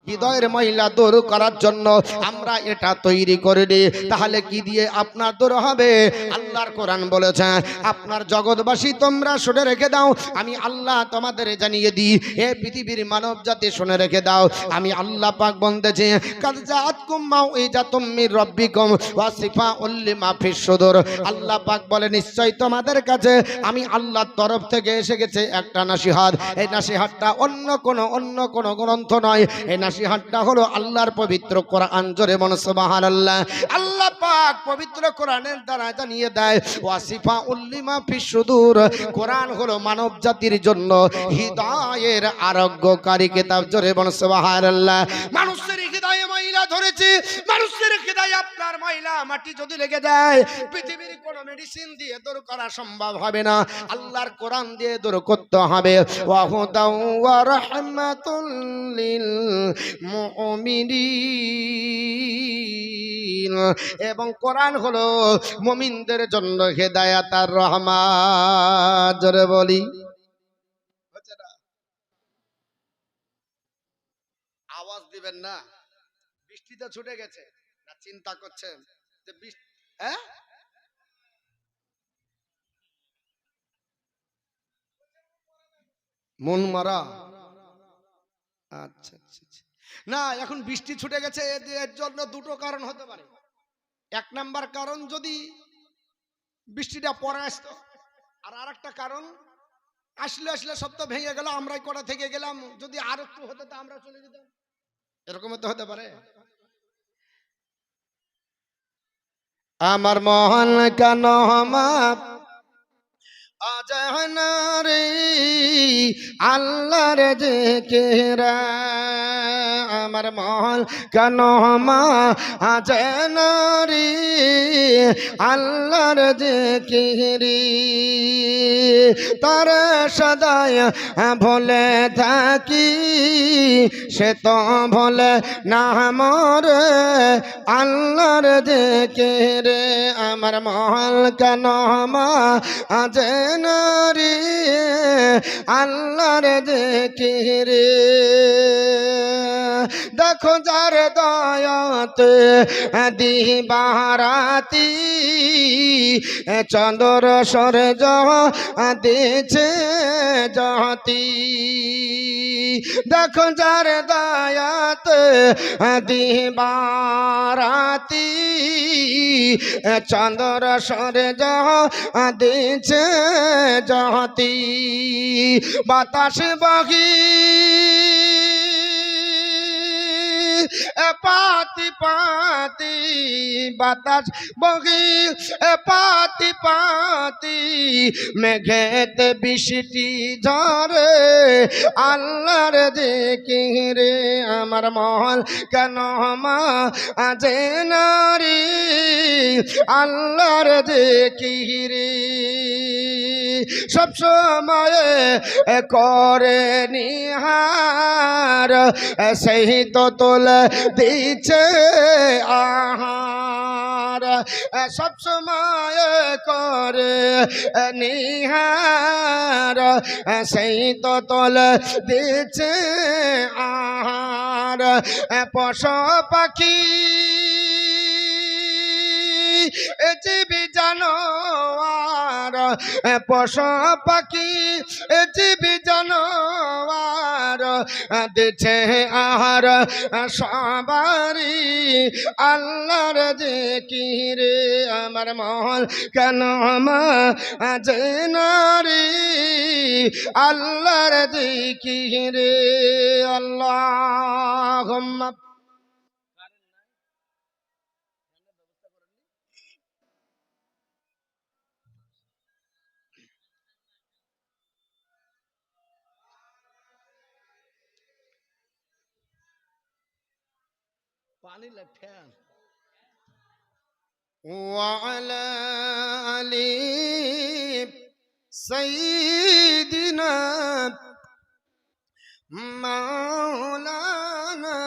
হৃদয়ের ময়লা দূর করার জন্য আমরা এটা তৈরি করে দিই। তাহলে কি দিয়ে আপনার দূর হবে? আল্লাহর কোরআন বলেছে, আপনার জগৎবাসী তোমরা শুনে রেখে দাও, আমি আল্লাহ তোমাদের জানিয়ে দিই, এ পৃথিবীর মানব জাতি শুনে রেখে দাও, আমি আল্লাহ পাক বলতেছি, কাদ জাআতকুম মাউইজাতুম মির রাব্বিকুম ওয়া শিফাউল লিমা ফিস সুদুর। আল্লাহ পাক বলে, নিশ্চয় তোমাদের কাছে আমি আল্লাহর তরফ থেকে এসে গেছে একটা নসিহত। এই নসিহতটা অন্য কোন গ্রন্থ নয়, এই নসিহতটা হলো আল্লাহর পবিত্র কোরআন। জোরে বলুন সুবহানাল্লাহ। আল্লাহ পাক পবিত্র কোরআনের দ্বারা জানিয়ে দেয়, ওয়া শিফাউল লিমা ফিস সুদুর, কোরআন হলো মানব জাতির জন্য হৃদয়ের আরোগ্যকারী কিতাব। জোরে বলুন সুবহানাল্লাহ। মানুষের হৃদয়ে ময়লা ধরেছে, মানুষের হৃদয়ে আপনার ময়লা মাটি যদি লেগে যায়, পৃথিবীর কোনো মেডিসিন দিয়ে দূর করা সম্ভব হবে না, আল্লাহর কোরআন দিয়ে দূর করতে হবে। ওয়া হুদাও ওয়া রাহমাতুল লিল মুমিনিন, এবং কোরআন হলো মুমিনদের জন্য হেদায়েত আর রহমত। জোরে বলি, আওয়াজ দিবেন না। বৃষ্টিতে ছুটে গেছে না চিন্তা করছেন যে বৃষ্টি, হ্যাঁ মন মারা। আচ্ছা আচ্ছা আচ্ছা। না, এখন বৃষ্টি ছুটে গেছে, এর জন্য দুটো কারণ হতে পারে। এক নাম্বার কারণ, যদি বৃষ্টিটা পরে আসতো, আর আরেকটা কারণ, আসলে আসলে সব তো ভেঙে গেল, আমরাই কটা থেকে গেলাম, যদি আর একটু হতো তো আমরা চলে যেতাম, এরকম তো হতে পারে। আমার মহান কেন মাপ আজানা রে আল্লাহর জিকিরা, আমার মহল কেন মা আজানা রে আল্লাহর জিকিরি, তার সদায় ভুলে থাকি, সে তো ভুলে না মরে আল্লাহর জিকিরে, আমার মহল কেন মা আজানা রে আল্লাহর জিকিরে। দেখো যার দয়াতে দিবারাতি চন্দ্র সূর্য দিছে জ্যোতি, দেখো যার দয়াতে দিবারাতি চন্দ্র সূর্য দিছে জ্যোতি, বাতাস বহি পাতি পাতি, বাতাস বহি পাতি পাতি, মেঘেতে বৃষ্টি ঝরে আল্লাহর জিকিরে, আমার মহল কেন মা আজানা রে আল্লাহর জিকিরে, সব সময় করে নিহার সেই তো তোলে দিচ্ছে আহার, সব সময় করে নিহার সেই তো তোলে দিচ্ছে আহার, পশু পাখি জীবী জানোয়ার, পশু পাখি জীবী জানোয়ার দিচ্ছে আহার সবারি আল্লাহর জিকিরে, আমার মহল কেন মা আজানা রে আল্লাহর জিকিরে। আল্লাহুম্মা পানি লেফেন ওয়ালা আলি সাইয়্যিদিনা মাওলানা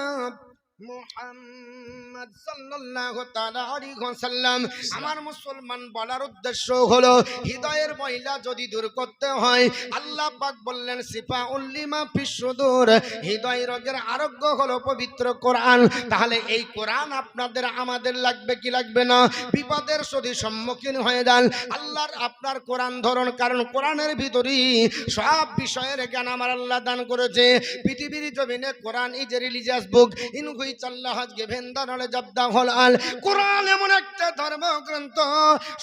মুহাম্মদ সাল্লাল্লাহু তাআলা আলাইহি ওয়াসাল্লাম। আমার মুসলমান বলার উদ্দেশ্য হলো হৃদয়ের ময়লা যদি দূর করতে হয়, আল্লাহ পাক বললেন শিফাউল লিমা ফিস সুদূর, হৃদয় রোগের আরোগ্য হলো পবিত্র কোরআন। তাহলে এই কোরআন আপনাদের আমাদের লাগবে কি লাগবে না? বিপদের যদি সম্মুখীন হয়ে যান, আল্লাহর আপনার কোরআন ধরুন, কারণ কোরআনের ভিতরেই সব বিষয়ের জ্ঞান আমার আল্লাহ দান করেছে। পৃথিবীর জমিনে Quran is a religious book in which Allah has given the knowledge of the whole world. কোরআন এমন একটা ধর্মগ্রন্থ,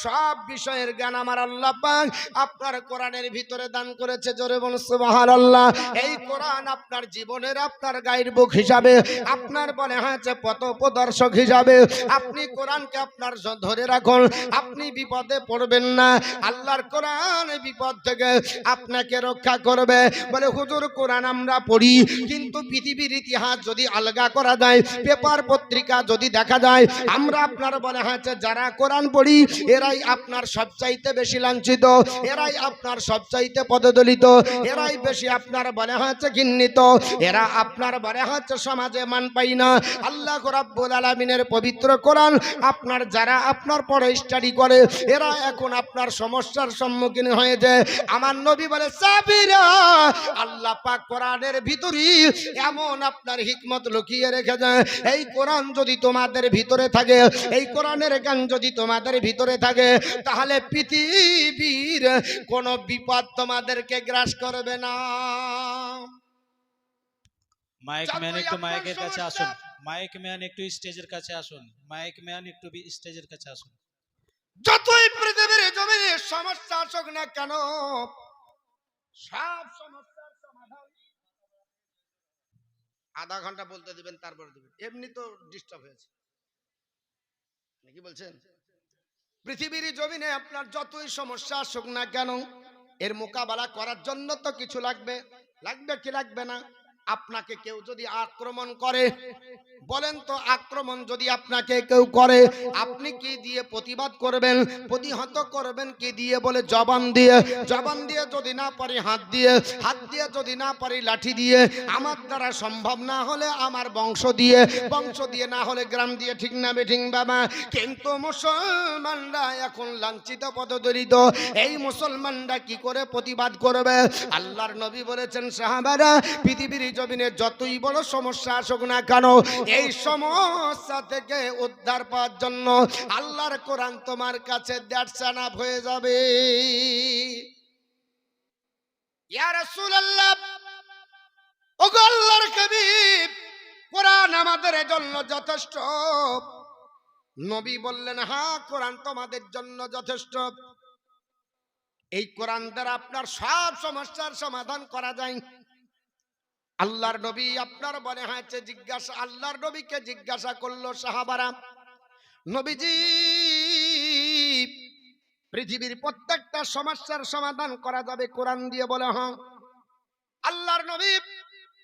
সব বিষয়ের জ্ঞান আমার আল্লাহ পাক আপনার কোরআনের ভিতরে দান করেছে। জোরে বলুন সুবহানাল্লাহ। এই কোরআন আপনার জীবনের আপনার গাইড বুক হিসাবে, আপনার বলে হয়েছে পথ প্রদর্শক হিসাবে আপনি কোরআনকে আপনার ধরে রাখুন, আপনি বিপদে পড়বেন না। আল্লাহর কোরআন বিপদ থেকে আপনাকে রক্ষা করবে। বলে হুজুর কোরআন আমরা পড়ি, কিন্তু পৃথিবীর ইতিহাস যদি আলগা করা যায়, পেপার পত্রিকা যদি দেখা যায়, আমরা আপনার বলে হয়েছে যারা কোরআন পড়ি এরাই আপনার সবচাইতে বেশি লাঞ্ছিত, এরাই আপনার সবচাইতে পদদলিত, এরাই বেশি আপনার বলে হয়েছে ঘৃণিত, এরা আপনার বলে হয়েছে সমাজে মান পাই না। আল্লাহ রাব্বুল আলামিনের পবিত্র কোরআন আপনার যারা আপনার পড়ে স্টাডি করে, এরা এখন আপনার সমস্যার সম্মুখীন হয়েছে। আমার নবী বলে সাবিরা, আল্লাহ পাক কোরআনের ভিতরে এমন আপনার হিকমত লুকিয়ে রেখেছে। এই কোরআন যদি তোমাদের ভিতরে থাকে, এই কোরআনের জ্ঞান যদি তোমাদের ভিতরে থাকে, তাহলে পৃথিবীর কোনো বিপদ তোমাদেরকে গ্রাস করবে না। মাইক ম্যান একটু মাইকের কাছে আসুন, মাইক ম্যান একটু স্টেজের কাছে আসুন, মাইক ম্যান একটু স্টেজের কাছে আসুন। যতই পৃথিবীর জমিনে সমস্যা আসুক না কেন, সব সমস্যার সমাধান। আধা ঘন্টা বলতে দিবেন, তারপর দিবেন, এমনি তো ডিস্টার্ব হয়েছে নাকি বলছেন? পৃথিবীর জমিনে আপনার যতই সমস্যা আসুক না কেন, এর মোকাবেলা করার জন্য তো কিছু লাগবে। লাগবে কি লাগবে না? আপনাকে কেউ যদি আক্রমণ করে, বলেন তো আক্রমণ যদি আপনাকে কেউ করে, আপনি কি দিয়ে প্রতিবাদ করবেন, প্রতিহত করবেন কি দিয়ে? বলে জবান দিয়ে। জবান দিয়ে যদি না পারি হাত দিয়ে, হাত দিয়ে যদি না পারি লাঠি দিয়ে, আমার দ্বারা সম্ভব না হলে আমার বংশ দিয়ে, বংশ দিয়ে না হলে গ্রাম দিয়ে। ঠিক না বেঠিক বাবা? কিন্তু মুসলমানরা এখন লাঞ্ছিত পদদলিত, এই মুসলমানরা কি করে প্রতিবাদ করবে? আল্লাহর নবী বলেছেন সাহাবারা, পৃথিবীর জমিনে যতই বড় সমস্যা আসুক না কেন, এই সমস্যা থেকে উদ্ধার পাওয়ার জন্য আল্লাহর কোরআন তোমার কাছে দ্যাটস এনাফ হয়ে যাবে। ইয়া রাসূলুল্লাহ, ওগো আল্লাহর হাবিব, কোরআন আমাদের জন্য যথেষ্ট। নবী বললেন হ্যাঁ, কোরআন তোমাদের জন্য যথেষ্ট। এই কোরআন দ্বারা আপনার সব সমস্যার সমাধান করা যায়। আল্লাহর নবী আপনার বলে হয়েছে জিজ্ঞাসা, আল্লাহর নবীকে জিজ্ঞাসা করলো সাহাবারা, নবীজি পৃথিবীর প্রত্যেকটা সমস্যার সমাধান করা যাবে কোরআন দিয়ে? বলে হ্যাঁ। আল্লাহর নবী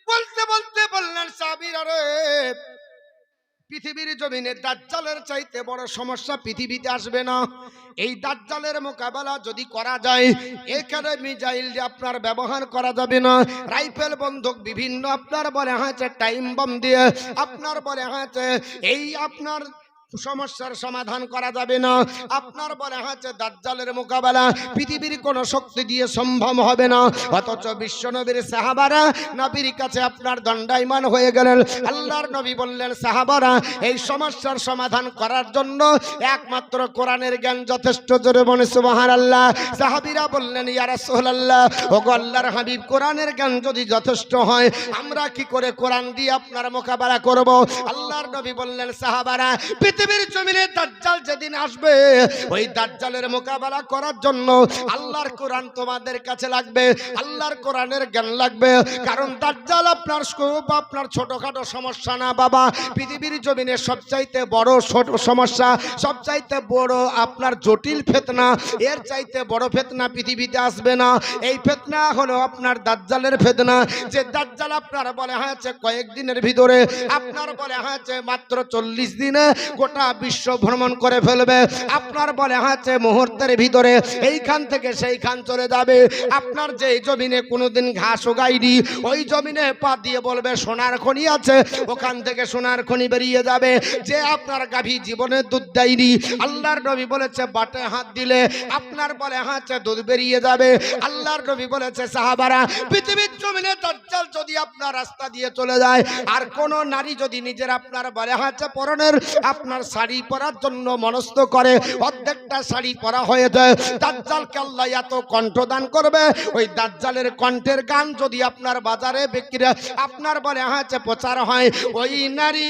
বলতে বলতে বললেন সাহাবীরা রে, পৃথিবীর জমিনে দাজ্জালের চাইতে বড় সমস্যা পৃথিবীতে আসবে না। এই দাজ্জালের মোকাবেলা যদি করা যায়, এখানে মিসাইল দিয়ে আপনার ব্যবহার করা যাবে না, রাইফেল বন্দুক বিভিন্ন আপনার বলে হয়েছে টাইম বম দিয়ে আপনার বলে হয়েছে এই আপনার সমস্যার সমাধান করা যাবে না। আপনার বলে হয়েছে দাজ্জালের মোকাবেলা পৃথিবীর কোন শক্তি দিয়ে সম্ভব হবে না। অথচ বিশ্বনবীর সাহাবারা নবীর কাছে আপনার দণ্ডায়মান হয়ে গেলেন। আল্লাহর নবী বললেন সাহাবারা, এই সমস্যার সমাধান করার জন্য একমাত্র কোরআনের জ্ঞান যথেষ্ট। জোরে বলে সুবহানাল্লাহ। সাহাবীরা বললেন ইয়া রাসূলুল্লাহ, ওগো আল্লাহর হাবিব, কোরআনের জ্ঞান যদি যথেষ্ট হয়, আমরা কি করে কোরআন দিয়ে আপনার মোকাবেলা করব? আল্লাহর নবী বললেন সাহাবারা, পৃথিবীর জমিনে দাজ্জাল যেদিন আসবে, ওই দাজ্জালের মোকাবেলা করার জন্য আল্লাহর কোরআন তোমাদের কাছে লাগবে, আল্লাহর কোরআনের জ্ঞান লাগবে। কারণ দাজ্জাল আপনার খুব আপনার ছোটখাটো সমস্যা না বাবা, পৃথিবীর জমিনে সবচাইতে বড় ছোট সমস্যা, সবচাইতে বড় আপনার জটিল ফিতনা, এর চাইতে বড় ফিতনা পৃথিবীতে আসবে না। এই ফিতনা হলো আপনার দাজ্জালের ফিতনা। যে দাজ্জাল আপনার বলে হয়েছে কয়েকদিনের ভিতরে, আপনার বলে হয়েছে মাত্র 40 দিনে গোটা গোটা বিশ্ব ভ্রমণ করে ফেলবে। আপনার বলে হাতে মুহূর্তের ভিতরে এইখান থেকে সেইখান চলে যাবে। আপনার যে জমিনে কোনোদিন ঘাস উগাইনি ওই জমিনে পা দিয়ে বলবে সোনার খনি আছে, ওখান থেকে সোনার খনি বেরিয়ে যাবে। যে আপনার গাভী জীবনে দুধ দেয়নি, আল্লাহর নবী বলেছে বাটে হাত দিলে আপনার বলে হাতে দুধ বেরিয়ে যাবে। আল্লাহর নবী বলেছে সাহাবারা, পৃথিবীর জমিনে দাজ্জাল যদি আপনার রাস্তা দিয়ে চলে যায়, আর কোন নারী যদি নিজের আপনার বলে হাতে পরনের আপনার শাড়ি পরার জন্য মনস্থ করে, অর্ধেকটা শাড়ি পরা হয়ে যায়, দাজ্জালকে আল্লাহ এত কণ্ঠদান করবে, ওই দাজ্জালের কণ্ঠের গান যদি আপনার বাজারে বিক্রি আপনার বলে হাতে প্রচার হয়, ওই নারী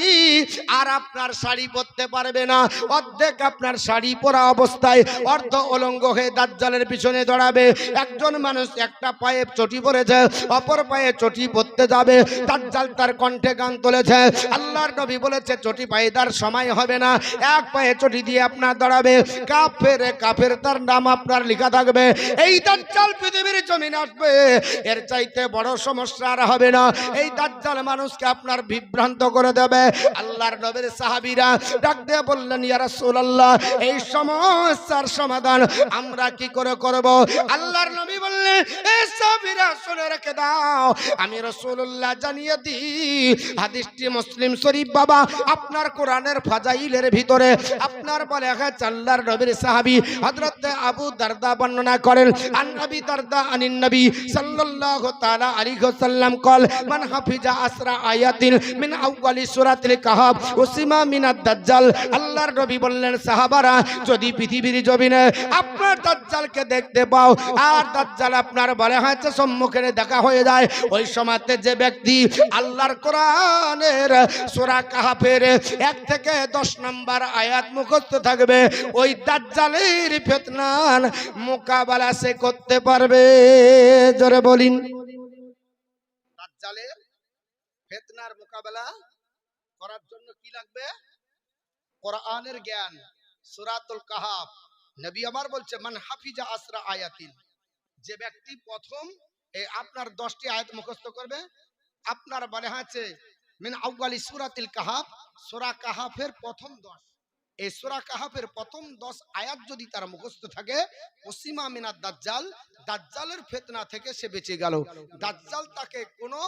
আর আপনার শাড়ি পরতে পারবে না। অর্ধেক আপনার শাড়ি পরা অবস্থায় অর্ধ অলঙ্গ হয়ে দাজ্জালের পিছনে দৌড়াবে। একজন মানুষ একটা পায়ে চটি পরেছে, অপর পায়ে চটি পরতে যাবে, দাজ্জাল তার কণ্ঠে গান তুলেছে। আল্লাহর নবী বলেছে চটি পায়দার সময় হবে না, এক পায়ে চটি দিয়ে আপনার দাঁড়াবে। কাফের কাফের তার নাম আপনার লেখা থাকবে। এই দাজ্জাল পৃথিবীর জমিনে আসবে, এর চাইতে বড় সমস্যা আর হবে না। এই দাজ্জাল মানুষকে আপনার বিভ্রান্ত করে দেবে। আল্লাহর নবীর সাহাবীরা ডাক দিয়ে বললেন, ইয়া রাসূলুল্লাহ, এই সমস্যার সমাধান আমরা কি করে করব? আল্লাহর নবী বললেন, এ সাহাবীরা শুনে রেখে দাও, আমি রাসূলুল্লাহ জানিয়ে দিই। হাদিসটি মুসলিম শরীফ বাবা আপনার কোরআনের ফাজাইলের ভিতরে আপনার বলে আল্লাহর নবীর সাহাবী হযরত আবু দারদা বর্ণনা করেন, আন আবি দারদা আনিন নবী সাল্লাল্লাহু তাআলা আলাইহি ওয়াসাল্লাম কল, মান হাফিজা আসরা আয়াতিন মিন আউয়ালি সূরাতিল কাহাফ উসিমা মিনাদ দাজ্জাল। আল্লাহর নবী বললেন, সাহাবারা, যদি পৃথিবীর জমিনে আপনার দাজ্জালকে দেখতে পাও আর দাজ্জাল আপনার বলে হয়তো সম্মুখে দেখা হয়ে যায়, ওই সময়তে যে ব্যক্তি আল্লাহর কোরআনের সূরা কাহাফের 1 থেকে 10 নম্বর আয়াত মুখস্থ থাকবে, ওই দাজ্জালের ফিতনার মোকাবেলা সে করতে পারবে। জোরে বলিন, দাজ্জালের ফিতনার মোকাবেলা করার জন্য কি লাগবে? কোরআনের জ্ঞান, সূরাতুল কাহাফ। নবী আমার বলছে, মান হাফিজা আসরা আয়াতিন, যে ব্যক্তি প্রথম এই আপনার 10টি আয়াত মুখস্থ করবে, আপনার বলে আছে মিন আউয়ালি সূরাতিল কাহাফ, সূরা কাহাফের প্রথম 10, এই সূরা কাহাফের প্রথম 10 আয়াত যদি তার মুখস্থ থাকে, ওসিমা মিনাদ দাজ্জাল, দাজ্জালের ফিতনা থেকে সে বেঁচে গেল। দাজ্জাল তাকে কোনো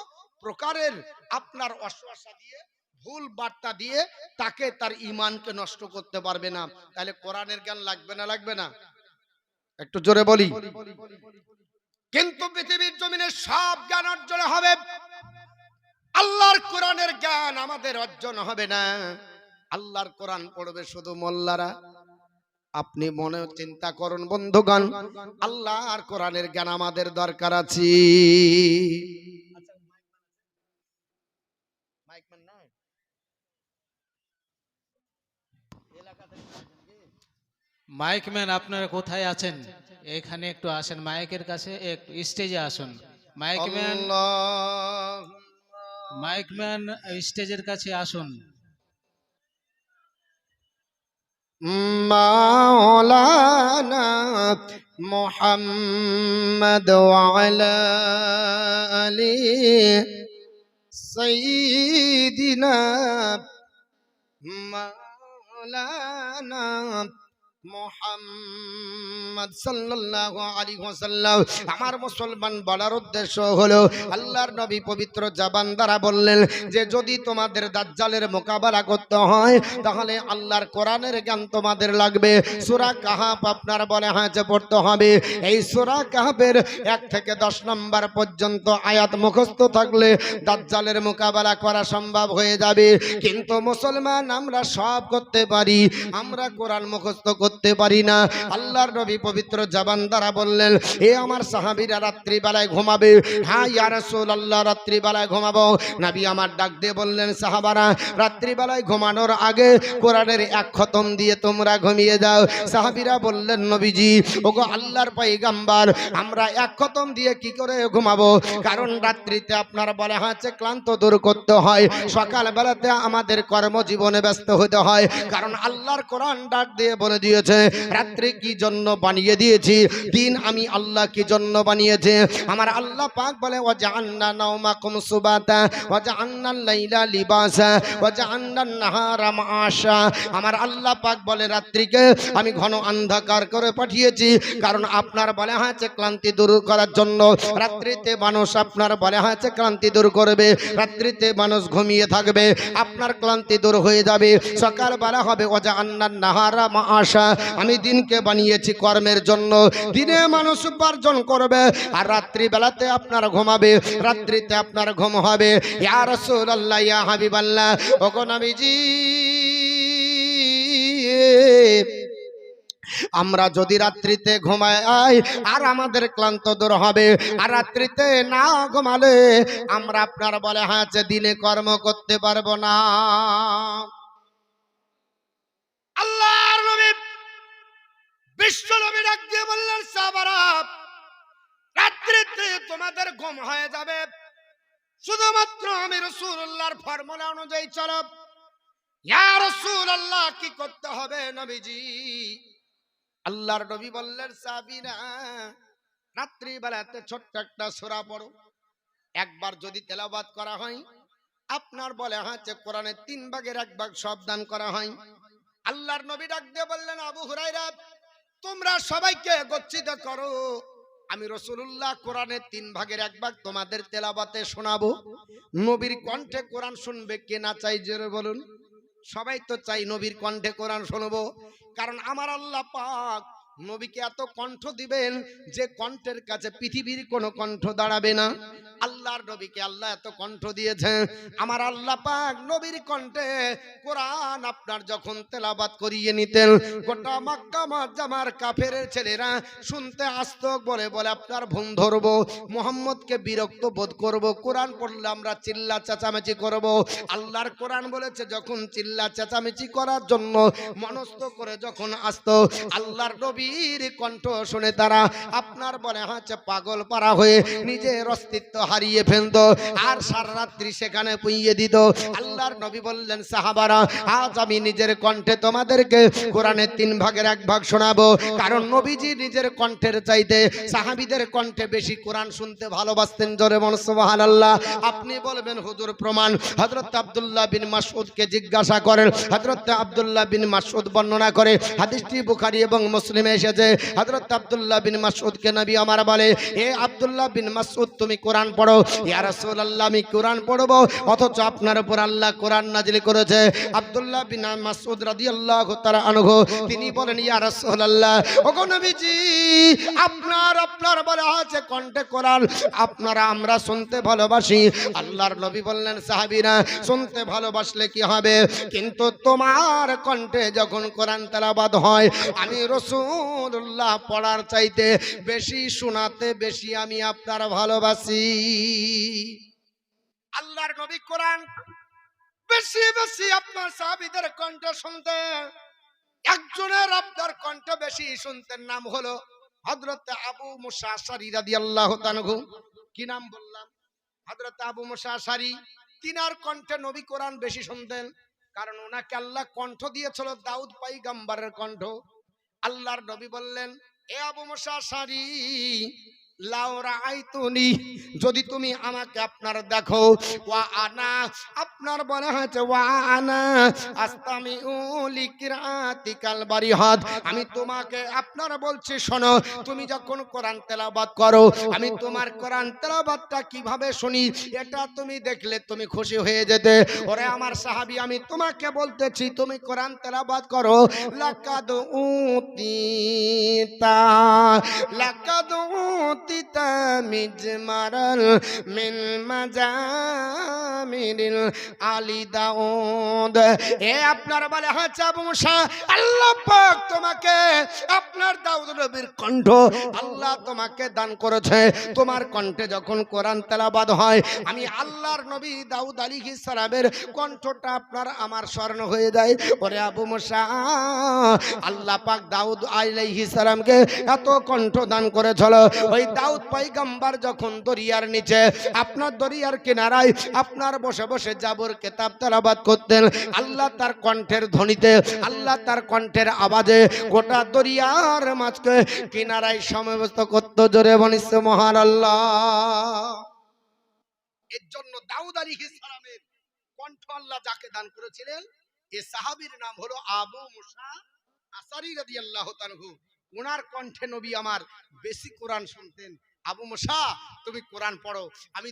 প্রকারের আপনার অশ্বাসা দিয়ে, ভুল বার্তা দিয়ে তাকে তার ঈমানকে নষ্ট করতে পারবে না। তাহলে কোরআনের জ্ঞান লাগবে না লাগবে না? একটু জোরে বলি। কিন্তু পৃথিবীর জমিনে সব জ্ঞান অর্জন হবে, আল্লাহর কোরআনের জ্ঞান আমাদের অর্জন হবে না। আল্লাহর কোরআন পড়বে শুধু মোল্লারা। আপনি মনে চিন্তা করুন বন্ধুগণ, আল্লাহর কোরআনের জ্ঞান আমাদের দরকার আছে। মাইক ম্যান, আপনারা কোথায় আছেন? এখানে একটু আসেন, মাইকের কাছে একটু স্টেজে আসুন। মাইক ম্যান স্টেজের কাছে আসুন। মাওলানা মুহাম্মদ ওয়া আলা আলি সাইয়্যিদিনা মাওলানা মুহাম্মদ সাল্লাল্লাহু আলাইহি ওয়াসাল্লাম। আমার মুসলমান বলার উদ্দেশ্য হলো, আল্লাহর নবী পবিত্র জবান দ্বারা বললেন যে যদি তোমাদের দাজ্জালের মোকাবেলা করতে হয় তাহলে আল্লাহর কোরআনের জ্ঞান তোমাদের লাগবে। সূরা কাহাফ আপনার বলে হয়েছে পড়তে হবে। এই সূরা কাহাফের 1 থেকে 10 নম্বর পর্যন্ত আয়াত মুখস্থ থাকলে দাজ্জালের মোকাবেলা করা সম্ভব হয়ে যাবে। কিন্তু মুসলমান আমরা সব করতে পারি, আমরা কোরআন মুখস্থ করতে পারি না। আল্লাহর নবী পবিত্র জবান দ্বারা বললেন, এ আমার সাহাবীরা রাত্রি বেলায় ঘুমাবে। হ্যাঁ ইয়া রাসূলুল্লাহ, রাত্রি বেলায় ঘুমাবো। নবী আমার ডাক দিয়ে বললেন, সাহাবারা, রাত্রি বেলায় ঘুমানোর আগে কোরআনের 1 খতম দিয়ে তোমরা ঘুমিয়ে যাও। সাহাবীরা বললেন, নবীজি, ওগো আল্লাহর পয়গম্বর, আমরা 1 খতম দিয়ে কি করে ঘুমাবো? কারণ রাত্রিতে আপনার বলে হচ্ছে ক্লান্ত দূর করতে হয়, সকাল বেলাতে আমাদের কর্মজীবনে ব্যস্ত হতে হয়। কারণ আল্লাহর কোরআন ডাক দিয়ে বলে দিয়েছে, দিয়েছে, রাত্রি কি জন্য বানিয়ে দিয়েছি, দিন আমি আল্লাহ কি জন্য বানিয়েছে। আমার আল্লাহ পাক বলে ওয়াজআলনা নাওমাকুম সুবাতা ওয়াজআলনা লাইলা লিবাসা ওয়াজআলনা নাহারা মাআশা। আমার আল্লাহ পাক বলে রাত্রিকে আমি ঘন অন্ধকার করে পাঠিয়েছি, কারণ আপনার বলা হয়েছে ক্লান্তি দূর করার জন্য। রাত্রিতে মানুষ আপনার বলা হয়েছে ক্লান্তি দূর করবে, রাত্রিতে মানুষ ঘুমিয়ে থাকবে, আপনার ক্লান্তি দূর হয়ে যাবে, সকালবেলা হবে ওয়াজআলনা নাহারা মাআশা। আমি দিনকে বানিয়েছি কর্মের জন্য, দিনে মানুষ উপার্জন করবে আর রাত্রি বেলাতে আপনার ঘুমাবে, রাত্রিতে আপনার ঘুম হবে। ইয়া রাসূলুল্লাহ ইয়া হাবিবাল্লাহ, ওগো নবীজি, আমরা যদি রাত্রিতে ঘুমাই আর আমাদের ক্লান্ত দূর হবে, আর রাত্রিতে না ঘুমালে আমরা আপনার বলে হ্যাঁ দিনে কর্ম করতে পারবো না। আল্লাহর নবী বিশ্ব নবী ডাক দিয়ে বললেন সাহাবারা, রাত্রিতে তোমাদের ঘুম হয়ে যাবে, শুধুমাত্র আমি রাসূলুল্লাহর ফর্মুলা অনুযায়ী চলো। ইয়া রাসূলুল্লাহ, কি করতে হবে নবীজি? আল্লাহর নবী বললেন সাহাবীরা, রাত্রি বেলাতে ছোট্ট একটা সূরা পড়ো, একবার যদি তেলাওয়াত করা হয় আপনার বলে হচ্ছে কোরআনের 3 ভাগের 1 ভাগ সব দান করা হয়। আল্লাহর নবী ডাক দিয়ে বললেন আবু হুরায়রা, তোমরা সবাইকে একত্রিত করো, আমি রাসূলুল্লাহ কোরআনের 3 ভাগের 1 ভাগ তোমাদের তেলাওয়াতে শোনাবো। নবীর কণ্ঠে কোরআন শুনবে কে না চাই জোরে বলুন? সবাই তো চাই নবীর কণ্ঠে কোরআন শুনবো, কারণ আমার আল্লাহ পাক নবীকে এত কণ্ঠ দিবেন যে কণ্ঠের কাছে পৃথিবীর কোনো কণ্ঠ দাঁড়াবে না। আল্লাহর নবীকে আল্লাহ এত কণ্ঠ দিয়েছেন, আমার আল্লাহ পাক নবীর কণ্ঠে কোরআন আপনার যখন তেলাওয়াত করিয়ে নিতেন, গোটা মক্কা মুআজ্জামার কাফেরের ছেলেরা শুনতে আসতো, বলে বলে আপনার ভুল ধরবো, মুহাম্মদকে বিরক্ত বোধ করব, কোরআন পড়লে আমরা চিল্লা চেঁচামেচি করব। আল্লাহর কোরআন বলেছে যখন চিল্লা চেঁচামেচি করার জন্য মনস্থ করে যখন আসতো, আল্লাহর নবীর কণ্ঠ শুনে তারা আপনার বলে হচ্ছে পাগল পারা হয়ে নিজের অস্তিত্ব হারিয়ে ফেলতো আর সারা রাত্রি সেখানে পুইয়ে দিত। আল্লাহর নবী বললেন সাহাবারা, আজ আমি নিজের কণ্ঠে তোমাদেরকে কোরআনের 3 ভাগের 1 ভাগ শোনাবো, কারণ নবীজি নিজের কণ্ঠের চাইতে সাহাবীদের কণ্ঠে বেশি কোরআন শুনতে ভালোবাসতেন। জোরে বলুন সুবহানাল্লাহ। আপনি বলবেন হুজুর প্রমাণ? হযরত আব্দুল্লাহ বিন মাসউদকে জিজ্ঞাসা করেন, হযরত আব্দুল্লাহ বিন মাসউদ বর্ণনা করে, হাদিসটি বুখারী এবং মুসলিমে এসেছে। হযরত আব্দুল্লাহ বিন মাসউদকে নবী আমার বলে, এ আব্দুল্লাহ বিন মাসউদ তুমি কোরআন পড়ো। ইয়া রাসূলুল্লাহ, আমি কোরআন পড়বো, অথচ আপনার উপর আল্লাহ কোরআন নাজিল করেছে। আব্দুল্লাহ বিন মাসউদ রাদিয়াল্লাহু তাআলা আনহু তিনি বলেন, ইয়া রাসূলুল্লাহ, ওগো নবীজি, আপনার বলে আছে কণ্ঠে কোরআন, আপনারা আমরা শুনতে ভালোবাসি। আল্লাহর নবী বললেন, সাহাবীরা শুনতে ভালোবাসলে কি হবে, কিন্তু তোমার কণ্ঠে যখন কোরআন তেলাওয়াত হয় আমি রাসূলুল্লাহ পড়ার চাইতে বেশি শোনাতে বেশি আমি আপনার ভালোবাসি। আল্লাহর নবী কোরআন বেশি বেশি আপনার সাহাবীদের কণ্ঠ শুনতেন। একজনের আপনার কণ্ঠ বেশি শুনতেন, নাম হলো হযরত আবু মুসা আশআরী রাদিয়াল্লাহু তাআলা। কি নাম বললাম? হযরত আবু মুসা আশআরী। তিনার কণ্ঠে নবী কোরআন বেশি শুনতেন, কারণ ওনাকে আল্লাহ কণ্ঠ দিয়েছিল দাউদ পয়গম্বরের কণ্ঠ। আল্লাহর নবী বললেন, এ আবু মুসা আশআরী, লাউ রাআইতুনি, যদি তুমি আমাকে আপনার দেখো, ওয়া আনা, আপনার বলা হয়েছে ওয়া আনা আস্তামিউ লিকিরাতিকাল বারিহাত, আমি তোমাকে আপনার বলছি শোনো, তুমি যখন কোরআন তেলাওয়াত করো আমি তোমার কোরআন তেলাওয়াতটা কিভাবে শুনি এটা তুমি দেখলে তুমি খুশি হয়ে যেতে। ওরে আমার সাহাবী, আমি তোমাকে বলতেছি তুমি কোরআন তেলাওয়াত করো, লাকাদ উতিতা লাকাদ উতিতা মিজমারাল মিন মাজামিরিল আলী দাউদ। এ আপনার বলে হচ্ছে আবু মুসা, আল্লাহ পাক তোমাকে আপনার দাউদ নবীর কণ্ঠ আল্লাহ তোমাকে দান করেছে। তোমার কণ্ঠে যখন কোরআন তেলাওয়াত হয় আমি আল্লাহর নবী দাউদ আলাইহিস সালামের কণ্ঠটা আপনার আমার স্মরণ হয়ে যায়। ওরে আবু মুসা, আল্লাহ পাক দাউদ আলাইহিস সালামকে এত কণ্ঠ দান করেছিল, ওই দাউদ পয়গম্বর যখন দরিয়ার নিচে আপনার দরিয়ার কিনারায় আপনার বসে বসে জাবর কিতাব তেলাওয়াত করতেন, আল্লাহ তার কণ্ঠের ধ্বনিতে, আল্লাহ তার কণ্ঠের আওয়াজে গোটা দরিয়ার মাঝকে কিনারায় সমবেত করত। জোরে বলিস মহান আল্লাহ। এর জন্য দাউদ আলাইহিস সালামের কণ্ঠ আল্লাহ যাকে দান করেছিলেন, এই সাহাবীর নাম হলো আবু মুসা আশআরী রাদিয়াল্লাহু তাআলা। ওনার কণ্ঠে নবী আমার বেশি কোরআন শুনতেন। আবু মুসা, তুমি কোরআন পড়ো, আমি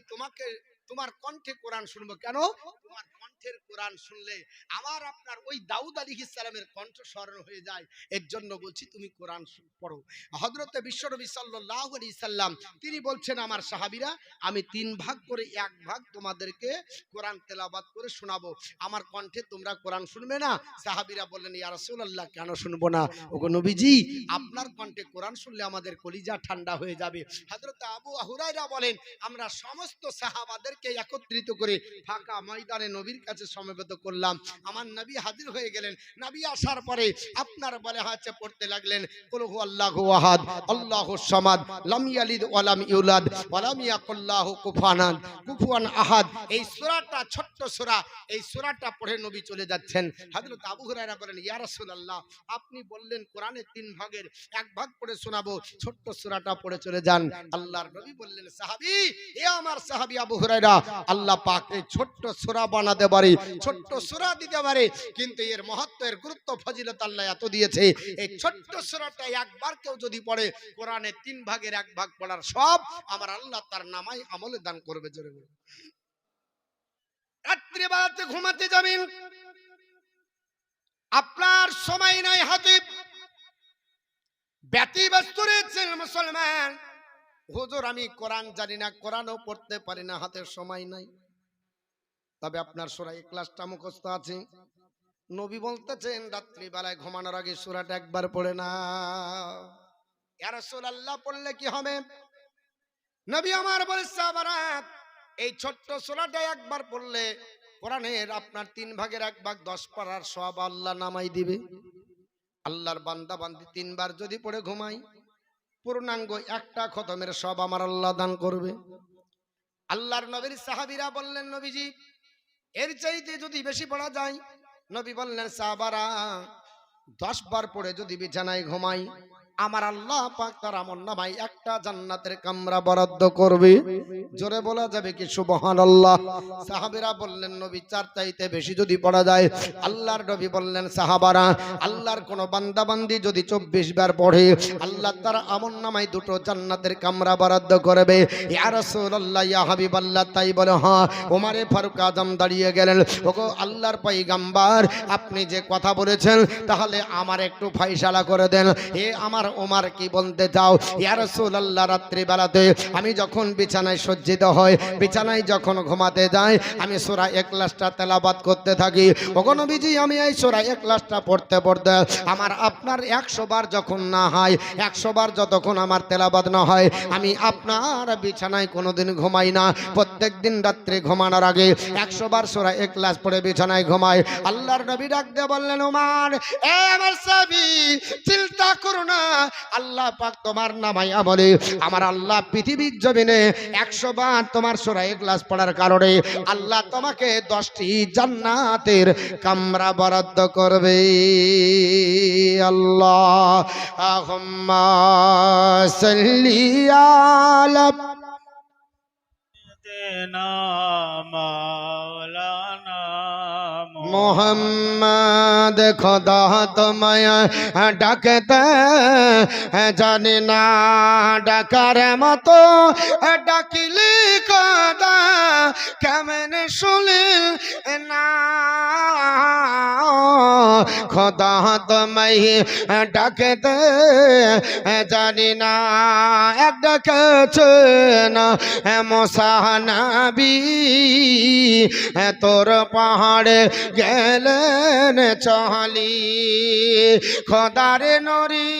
তোমার কণ্ঠে কোরআন শুনবো। কেন? তোমার কণ্ঠের কোরআন শুনলে আমার আপনার ওই দাউদ আলাইহিস সালামের কণ্ঠ স্মরণ হয়ে যায়। এর জন্য বলছি তুমি কোরআন পড়ো। হযরতে বিশ্বনবী সাল্লাল্লাহু আলাইহি সাল্লাম তিনি বলছেন, আমার সাহাবীরা, আমি 3 ভাগ করে 1 ভাগ তোমাদেরকে কোরআন তেলাওয়াত করে শোনাবো, আমার কণ্ঠে তোমরা কোরআন শুনবে না? সাহাবীরা বললেন, ইয়া রাসূলুল্লাহ, কেন শুনবো না? ওগো নবীজি, আপনার কণ্ঠে কোরআন শুনলে আমাদের কলিজা ঠান্ডা হয়ে যাবে। হযরত আবু হুরায়রা বলেন, আমরা সমস্ত সাহাবাদেরকে একত্রিত করে ফাঁকা ময়দানে নবীর কাছে সমবেত করলাম। আমার নবী হাজির হয়ে গেলেন। নবী আসার পরে আপনার বলে হাতে পড়তে লাগলেন, কুল হুয়াল্লাহু আহাদ আল্লাহুস সামাদ লাম ইয়ালিদ ওয়া লাম ইউলাদ ওয়া লাম ইয়াকুল লাহু কুফুয়ান আহাদ। এই সূরাটা ছোট্ট সূরা, এই সূরাটা পড়ে নবী চলে যাচ্ছেন। হযরত আবু হুরায়রা বলেন, ইয়া রাসূলুল্লাহ, আপনি বললেন কোরআনের 3 ভাগের 1 ভাগ পড়ে শোনাবো, ছোট্ট সূরাটা পড়ে চলে যান। আল্লাহর নবী বললেন, সাহাবী, এ আমার সাহাবী আবু হুরায়রা, আল্লাহ পাক এই ছোট্ট সূরা বানাতে পারে, ছোট্ট সূরা দিতে পারে, কিন্তু এর মহত্ব, এর গুরুত্ব, ফজিলত আল্লাহ এত দিয়েছে, এই ছোট্ট সূরাটা একবার কেউ যদি পড়ে, কোরআনের 3 ভাগের 1 ভাগ পড়ার সব আমার আল্লাহ তার নামায় আমলে দান করবে। জোরে বলুন। রাত্রি বেলাতে ঘুমাতে যাবেন, আপনার সময় নাই হাতে, ব্যতিব্যস্ত রয়েছেন মুসলমান। হুজুর, আমি কোরআন জানি না, কোরআনও পড়তে পারি না, হাতের সময় নাই। তবে আপনার সূরা ইখলাসটা মুখস্থ আছে। নবী বলতেছেন, রাত্রি বেলায় ঘুমানোর আগে সূরাটা একবার পড়ে না। ইয়া রাসূলুল্লাহ, পড়লে কি হবে? নবী আমার বলে, সাহাবারা, এই ছোট্ট সূরাটা একবার পড়লে কোরআনের আপনার 3 ভাগের 1 ভাগ 10 পারার সওয়াব আল্লাহ নামাই দিবে। আল্লাহর বান্দা বান্দি 3 বার যদি পড়ে ঘুমাই, পূর্ণাঙ্গ একটা খতমের সওয়াব আমার আল্লাহ দান করবে। আল্লাহর নবীর সাহাবীরা বললেন, নবীজি, এর চাইতে যদি বেশি পড়া যায়? নবী বললেন, সাহাবারা, 10 বার পড়ে যদি বিছানায় ঘুমাই, আমার আল্লাহ পাক তার আমলনামায় একটা জান্নাতের কামরা বরাদ্দ করবে। জোরে বলা যাবে কি সুবহানাল্লাহ? সাহাবীরা বললেন, নবী, 4 চাইতে বেশি যদি পড়া যায়? আল্লাহর নবী বললেন, সাহাবারা, আল্লাহর কোন বান্দা বান্দি যদি 24 বার পড়ে, আল্লাহ তার আমলনামায় 2টো জান্নাতের কামরা বরাদ্দ করবে। ইয়া রাসূলুল্লাহ, ইয়া হাবিবাল্লাহ, তাই বলে? হ্যাঁ। ওমরে ফারুক আজম দাঁড়িয়ে গেলেন, ওগো আল্লাহর পয়গম্বর, আপনি যে কথা বলেছেন, তাহলে আমার একটু ফয়সালা করে দেন। এ আমার ওমর, কি বলতে চাও? ইয়া রাসূলুল্লাহ, রাত্রি বেলাতে আমি যখন বিছানায় সজ্জিত হই, বিছানায় যখন ঘুমাতে যাই, আমি সূরা ইখলাসটা তেলাওয়াত করতে থাকি। ওগো নবীজি, আমি এই সূরা ইখলাসটা পড়তে পড়তে আমার আপনার 100 বার যখন না হয়, 100 বার যতক্ষণ আমার তেলাওয়াত না হয়, আমি আপনার বিছানায় কোনোদিন ঘুমাই না। প্রত্যেকদিন রাত্রে ঘুমানোর আগে 100 বার সূরা ইখলাস পড়ে বিছানায় ঘুমাই। আল্লাহর নবী ডাক দিয়ে বললেন, ওমর, এ আমার সাহাবী, চিন্তা করো না, আল্লাহ পাক তোমার নামায় আমলে আমার আল্লাহ পৃথিবীর জমিনে 100 বার তোমার সূরা ইখলাস পড়ার কারণে আল্লাহ তোমাকে 10টি জান্নাতের কামরা বরাদ্দ করবে। আল্লাহুম্মা সাল্লি আলা মাওলানা মোহাম্মদ। খোদা তোমায় ডাকতে জানি না, ডাকার মতো ডাকিলি খোদা কেমন শুনি না। খোদা তোমায় ডাকতে জানি না, ডাকছে না মুসা নবী, তোর পাহাড়ে গেলেন চলি। খোদারে নরি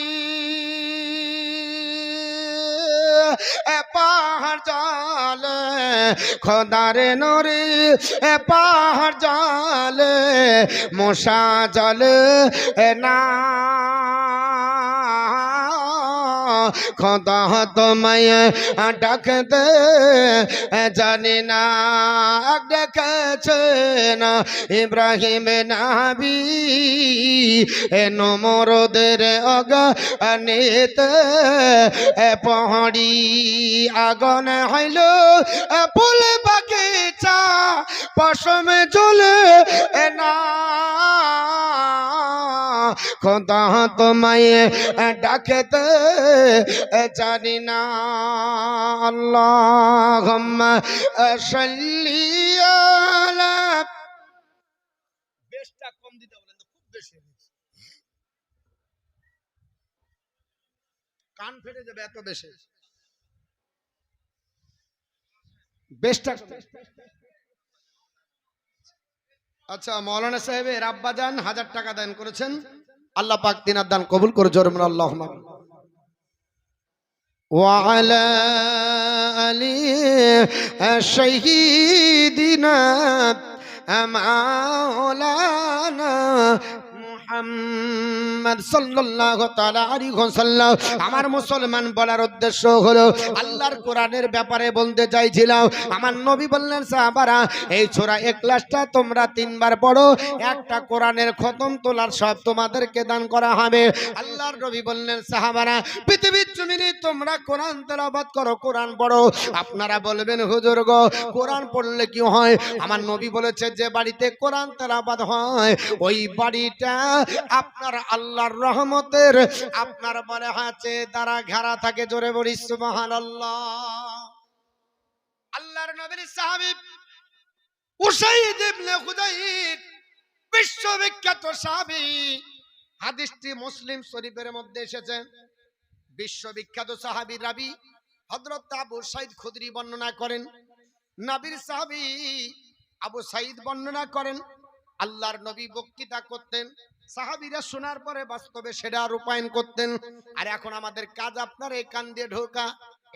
পাহাড় জালে, খোদারে নরি পাহাড় জালে, মশা জলে না। খোদা তোমায় ডাকতে জানি না ডেকেছেন ইব্রাহিম নবী নমরদের অগণিতে পহাড়ি আগুন হইল ফুল বাগিচা পশম জ্বলে না খোদা তোমায় ডাকতে জানি না আল্লাহুম্মা সাল্লি আলা বেশটা কম দিতে বলেন তো খুব বেশি কান ফেটে যাবে এত বেশি বেশটা আচ্ছা মৌলানা সাহেবের আব্বাজান 1000 টাকা দান করেছেন আল্লাহ পাক তিনার দান কবুল করে জোরে বলুন আল্লাহুম্মা ওয়া আলা আলি শাহীদিনা মাওলানা মুহাম্মদ সাল্লাল্লাহু তাআলা আলাইহি ওয়াসাল্লাম আমার মুসলমান বলার উদ্দেশ্য হলো আল্লাহর কোরআনের ব্যাপারে বলতে চাইছিলাম আমার নবী বললেন সাহাবারা এই সূরা ইখলাসটা তোমরা 3 বার পড়ো একটা কোরআনের খতম তোলার সব তোমাদেরকে দান করা হবে আল্লাহর নবী বললেন সাহাবারা পৃথিবীর জমিনে তোমরা কোরআন তেলাওয়াত করো কোরআন পড়ো আপনারা বলবেন হুজুর গো কোরআন পড়লে কি হয় আমার নবী বলেছে যে বাড়িতে কোরআন তেলাওয়াত হয় ওই বাড়িটা আপনার আল্লাহর রহমতের আপনার বলে আছে দ্বারা ঘেরা থাকে জোরে বলি সুবহানাল্লাহ আল্লাহর নবীর সাহাবী উসাইদ ইবনে খুদাইর বিশ্ববিখ্যাত সাহাবী হাদিসটি মুসলিম শরীফের মধ্যে এসেছে বিশ্ববিখ্যাত সাহাবী রাবী হযরত আবু সাঈদ খুদরি বর্ণনা করেন নবীর সাহাবী আবু সাঈদ বর্ণনা করেন আল্লাহর নবী বক্তৃতা করতেন সাহাবীরা শোনার পরে বাস্তবে সেটা রূপায়ণ করতেন আর এখন আমাদের কাজ আপনার এই কান দিয়ে ঢোকা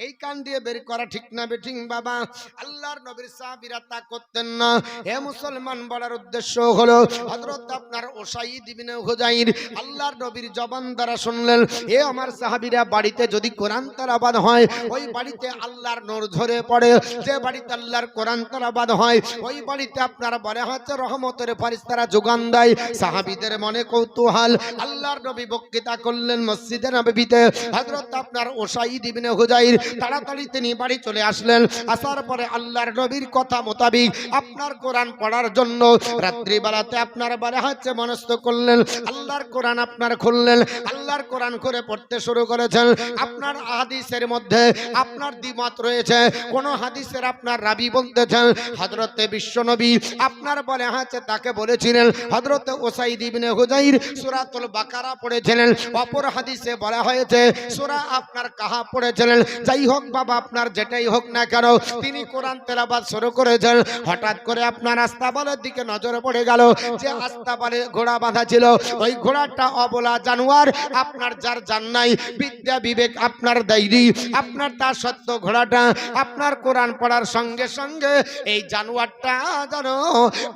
এই কান দিয়ে বের করা ঠিক না বেঠিক বাবা আল্লাহর নবীর সাহাবীরা তা করতেন না হে মুসলমান বলার উদ্দেশ্য হলো হযরত আপনার উসাইদ ইবনে হুযাইর আল্লাহর নবীর জবান দ্বারা শুনলেন হে আমার সাহাবীরা বাড়িতে যদি কোরআন তেলাওয়াত হয় ওই বাড়িতে আল্লাহর নূর ঝরে পড়ে যে বাড়িতে আল্লাহর কোরআন তেলাওয়াত হয় ওই বাড়িতে আপনার বলে হচ্ছে রহমতের ফেরেশতারা যোগান দেয় সাহাবীদের মনে কৌতূহল আল্লাহর নবী বক্তৃতা করলেন মসজিদে নববীতে হযরত আপনার উসাইদ ইবনে হুযাইর তাড়াতাড়ি তিনি বাড়ি চলে আসলেন আসার পরে আল্লাহর নবীর কথা মোতাবেক আপনার কোরআন পড়ার জন্য রাত্রিবেলাতে আপনার বলে হচ্ছে মনস্থ করলেন আল্লাহর কোরআন আপনার খুললেন আল্লাহর কোরআন করে পড়তে শুরু করেছেন আপনার হাদিসের মধ্যে আপনার দ্বিমত রয়েছে কোন হাদিসের আপনার রাবী বলতেছেন হযরতে বিশ্বনবী আপনার বলে হচ্ছে তাকে বলেছিলেন হযরতে উসাইদ ইবনে হুযাইর সূরাতুল বাকারা পড়েছিলেন অপর হাদিসে বলা হয়েছে সূরা আপনার কাহা পড়েছিলেন যাই হোক বাবা আপনার যেটাই হোক না কেন তিনি কোরআন তেলাওয়াত শুরু করেছেন হঠাৎ করে আপনার আস্তাবলের দিকে নজরে পড়ে গেল যে আস্তাবলে ঘোড়া বাঁধা ছিল ওই ঘোড়াটা অবলা জানোয়ার আপনার যার জান নাই বিদ্যা বিবেক আপনার দেয়নি আপনার তা সত্য ঘোড়াটা আপনার কোরআন পড়ার সঙ্গে সঙ্গে এই জানোয়ারটা যেন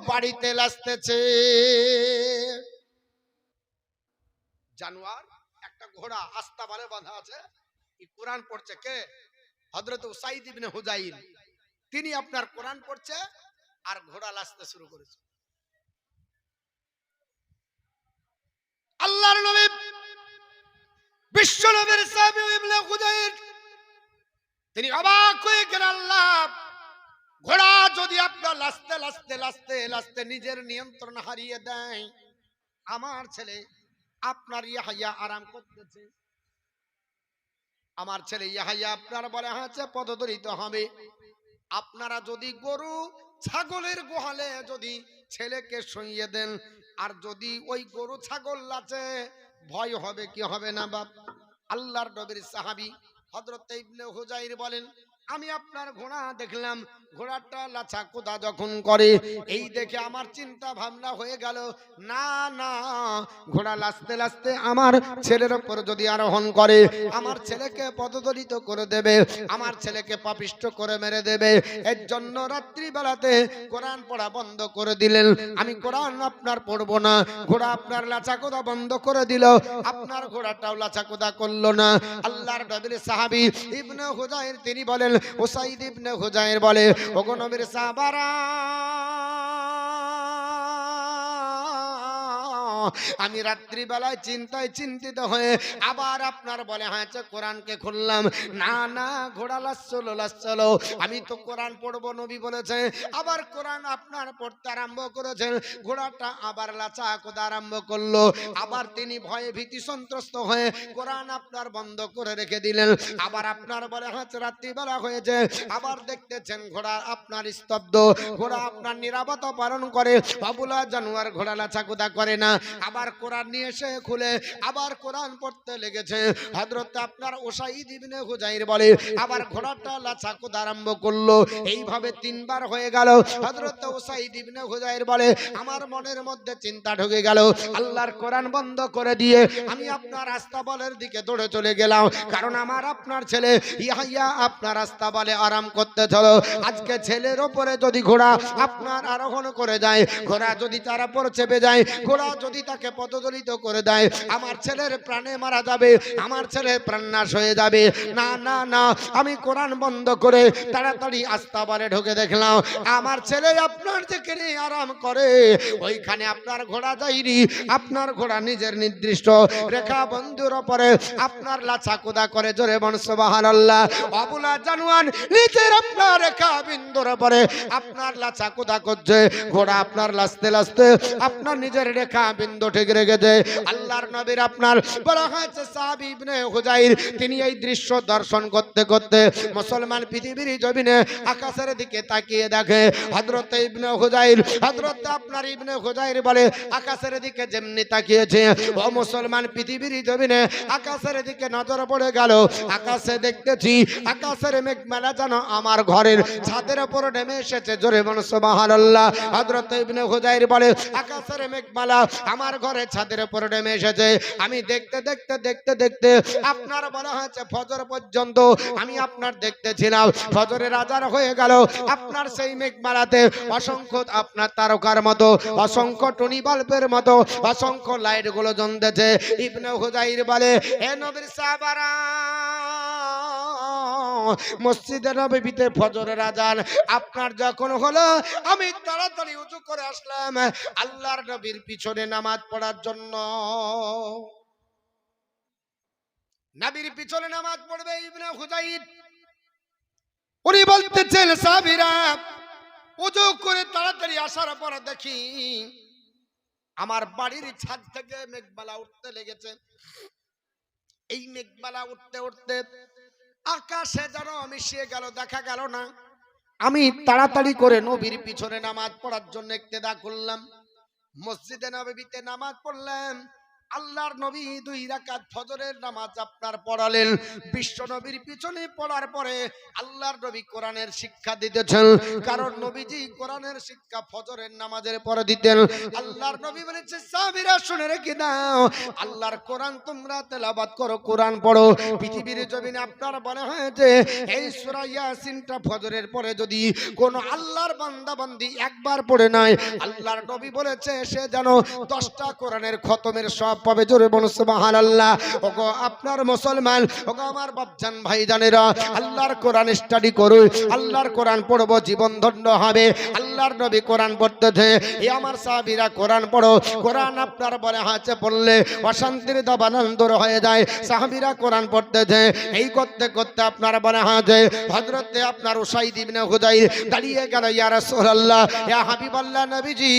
বাড়িতে আসতেছে জানোয়ার একটা ঘোড়া আস্তাবলে বাঁধা আছে কোরআন পড়ছে কে হযরত উসাইদ ইবনে হুযাইর তিনি আপনার কোরআন পড়ছে আর ঘোড়া লাসতে শুরু করেছে আল্লাহর নবী বিশ্ব নবীর সাহাবী ইবনে হুযাইর তিনি অবাক হয়ে গেলেন আল্লাহ ঘোড়া যদি আপনার লাসতে লাসতে লাসতে লাসতে নিজের নিয়ন্ত্রণ হারিয়ে দেয় আমার ছেলে আপনার ইয়াহইয়া আরাম করতেছে আমার ছেলে ইয়াহইয়া আপনার বলে আছে পদদলিত হবে আপনারা যদি গরু ছাগলের গোহালে যদি ছেলেকে শুইয়ে দেন আর যদি ওই গরু ছাগল লাচে ভয় হবে কি হবে না বাপ আল্লাহর নবীর সাহাবী হযরত ইবনে হুযাইর বলেন আমি আপনার ঘোড়া দেখলাম, ঘোড়াটা লাচা কোদা যখন করে, এই দেখে আমার চিন্তা ভাবনা হয়ে গেল, না না, ঘোড়া লাচতে লাচতে আমার ছেলের উপর যদি আরোহণ করে, আমার ছেলেকে পদদলিত করে দেবে, আমার ছেলেকে পাপিষ্ট করে মেরে দেবে। এর জন্য রাত্রিবেলাতে কোরআন পড়া বন্ধ করে দিলেন। আমি কোরআন আপনার পড়বো না। ঘোড়া আপনার লাচা কোদা বন্ধ করে দিল, আপনার ঘোড়াটাও লাচা কোদা করলো না। আল্লাহর নবীর সাহাবী ইবনে হুজাইর তিনি বলেন, উসাইদ ইবনে হুজাইর বলে, ওগো নবীর সাহাবারা, আমি রাত্রিবেলায় চিন্তায় চিন্তিত হয়ে আবার আপনার বলে হাঁচে কোরআনকে খুললাম, না না, ঘোড়া লাচ্ছলো, আমি তো কোরআন পড়বো, নবী বলেছে। আবার কোরআন আপনার পড়তে আরম্ভ করেছেন, ঘোড়াটা আবার লাচা কোদা আরম্ভ করলো। আবার তিনি ভয়ে ভীতি সন্ত্রস্ত হয়ে কোরআন আপনার বন্ধ করে রেখে দিলেন। আবার আপনার বলে হাঁচ রাত্রিবেলা হয়েছে, আবার দেখতেছেন ঘোড়া আপনার স্তব্ধ, ঘোড়া আপনার নিরাপত্তা পালন করে, বাবুলা জানোয়ার ঘোড়া লাচা কোদা করে না। আবার কোরআন নিয়ে এসে খুলে আবার কোরআন পড়তে লেগেছে। হযরত আপনার উসাইদ ইবনে হুজাইর বলে, আবার ঘোড়াটা লাচা কোদা আরম্ভ করলো। এইভাবে তিনবার হয়ে গেল। হযরত উসাইদ ইবনে হুজাইর বলে, আমার মনের মধ্যে চিন্তা ঢুকে গেল, আল্লাহর কোরআন বন্ধ করে দিয়ে আমি আপনার আস্তাবলের দিকে দৌড়ে চলে গেলাম, কারণ আমার আপনার ছেলে ইয়াহইয়া আপনার আস্তাবলে আরাম করতে চলো। আজকে ছেলের ওপরে যদি ঘোড়া আপনার আরোহণ করে যায়, ঘোড়া যদি তার উপর চেপে যায়, ঘোড়া যদি তাকে পদদলিত করে দেয়, আমার ছেলের প্রাণে মারা যাবে, আমার ছেলের প্রাণ নাশ হয়ে যাবে। না না না, আমি কোরআন বন্ধ করে তাড়াতাড়ি আস্তাবলে ঢুকে দেখলাম আমার ছেলে আপনার যেখানে আরাম করে ওইখানে আপনার ঘোড়া যায়নি, আপনার ঘোড়া নিজের নির্দিষ্ট রেখা বন্ধুর উপরে আপনার লাচা কোদা করে। জোরে বল সুবহানাল্লাহ। বাবুলা জানোয়ার নিজের আপনার রেখা বিন্দুর উপরে আপনার লাচা কোদা করছে, ঘোড়া আপনার লাচতে লাচতে আপনার নিজের রেখা বিন্দু ঠিক রেখেছে। আল্লাহর নবীর আপনার বলা হয়েছে সাহাবী ইবনে হুজাইর তিনি এই দৃশ্য দর্শন করতে করতে মুসলমান পৃথিবীর জমিনে আকাশের দিকে তাকিয়ে দেখে। হযরত ইবনে হুজাইর, হযরত আপনার ইবনে হুজাইর বলে, আকাশের দিকে যেমনি তাকিয়েছে, ও মুসলমান পৃথিবীর জমিনে আকাশের দিকে নজর পড়ে গেল। আকাশে দেখতেছি আকাশের মেঘমালা যেন আমার ঘরের ছাদের উপর নেমে এসেছে। জোরে বল সুবহানাল্লাহ। হযরত ইবনে হুজাইর বলে, আকাশের মেঘমালা আমার ঘরের ছাদের উপর নেমে এসেছে। আমি দেখতে দেখতে দেখতে দেখতে আপনার বলা হয়েছে ফজর পর্যন্ত আমি আপনার দেখতেছিলাম। ফজরের আজান হয়ে গেল, আপনার সেই মেঘমালাতে অসংখ্য আপনার তারকার মতো, অসংখ্য টুনি বাল্বের মতো অসংখ্য লাইট গুলো জ্বলতেছে। ইবনে হুজাইর বলে, হে নবীর সাহাবারা, মসজিদে নববীতে ফজরের আজান আপনার যখন হলো, আমি তাড়াতাড়ি উযু করে আসলাম আল্লাহর নবীর পিছনে নামাজ পড়ার জন্য। নবীর পিছনে নামাজ পড়বে ইবনে হুজাইর। উনি বলতেছেন, সাহাবীরা উযু করে তাড়াতাড়ি আসার পর দেখি আমার বাড়ির ছাদ থেকে মেঘমালা উঠতে লেগেছে। এই মেঘমালা উঠতে উঠতে আকাশে যেন মিশিয়ে গেল, দেখা গেল না। আমি তাড়াতাড়ি করে নবীর পিছনে নামাজ পড়ার জন্য ইক্তেদা করলাম। মসজিদে নববীতে নামাজ পড়লাম। আল্লাহর নবী 2 রাকাত ফজরের নামাজ আপনার পড়ালেন। বিশ্ব নবীর পিছনে পড়ার পরে আল্লাহর নবী কোরআনের শিক্ষা দিতেছেন, কারণ নবীজি কোরআনের শিক্ষা ফজরের নামাজের পরে দিতেন। আল্লাহর নবী বলেছে, সাহাবীরা শুনে রেখে দাও, আল্লাহর কোরআন তোমরা তেলাওয়াত করো, কোরআন পড়ো। পৃথিবীর জমিনে আপনার বলা হয়েছে এই সূরা ইয়াসিনটা ফজরের পরে যদি কোন আল্লাহর বান্দা বান্দি একবার পড়ে নাই, আল্লাহর নবী বলেছে সে যেন 10টা কোরআনের খতমের সব পাবে। জোরে বলুন সুবহানাল্লাহ। ওগো আপনার মুসলমান, ওগো আমার বাপজান ভাইজানেরা, আল্লাহর কোরআন স্টাডি করুন, আল্লাহর কোরআন পড়বো, জীবন ধন্য হবে। আল্লাহর নবী কোরআন পড়তেছে, এই আমার সাহাবীরা কোরআন পড়ো। কোরআন আপনার বলে হাতে পড়লে অশান্তির দাবানল দূর হয়ে যায়। সাহাবীরা কোরআন পড়তেছে, এই করতে করতে আপনার বলে হাতে হযরতে আপনার উসাইদ ইবনে হুজাইর দাঁড়িয়ে গেল, ইয়া রাসূলুল্লাহ, ইয়া হাবিবাল্লাহ, নবীজি